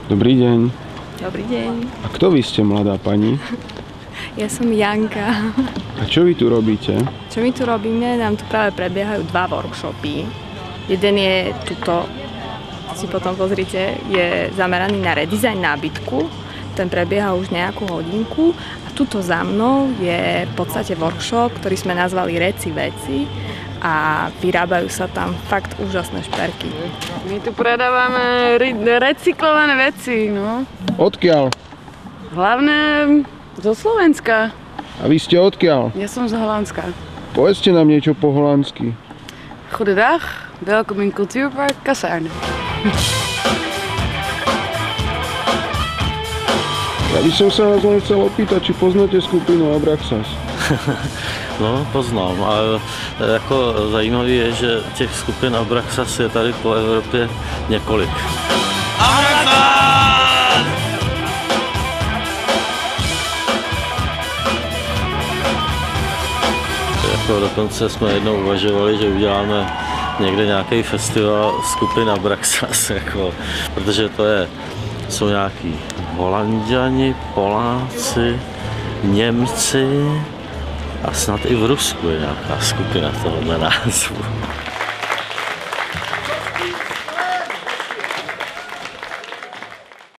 Dobrý deň. Dobrý deň. A kto vy ste, mladá pani? Ja som Janka. A čo vy tu robíte? Čo my tu robíme? Nám tu práve prebiehajú 2 workshopy. Jeden je tuto, si potom pozrite, je zameraný na redesign nábytku. Ten prebieha už nejakú hodinku. A tuto za mnou je v podstate workshop, ktorý sme nazvali Reci veci. A vyrábajú sa tam fakt úžasné šperky. My tu predávame recyklované veci, no. Odkiaľ? Hlavne zo Slovenska. A vy ste odkiaľ? Ja som z Holandska. Povedzte nám niečo po holandsky. Goedendag, welkom in Cultuurpark Kaserne. Ja by som sa vás len chcel opýtať, či poznáte skupinu Abraxas. No, poznám, ale jako zajímavé je, že těch skupin Abraxas je tady po Evropě několik. Abraxas! Jako dokonce jsme jednou uvažovali, že uděláme někde nějaký festival skupin Abraxas, jako, protože to jsou nějaký Holanďani, Poláci, Němci, a snad i v Rusku je nějaká skupina tohohle názvu.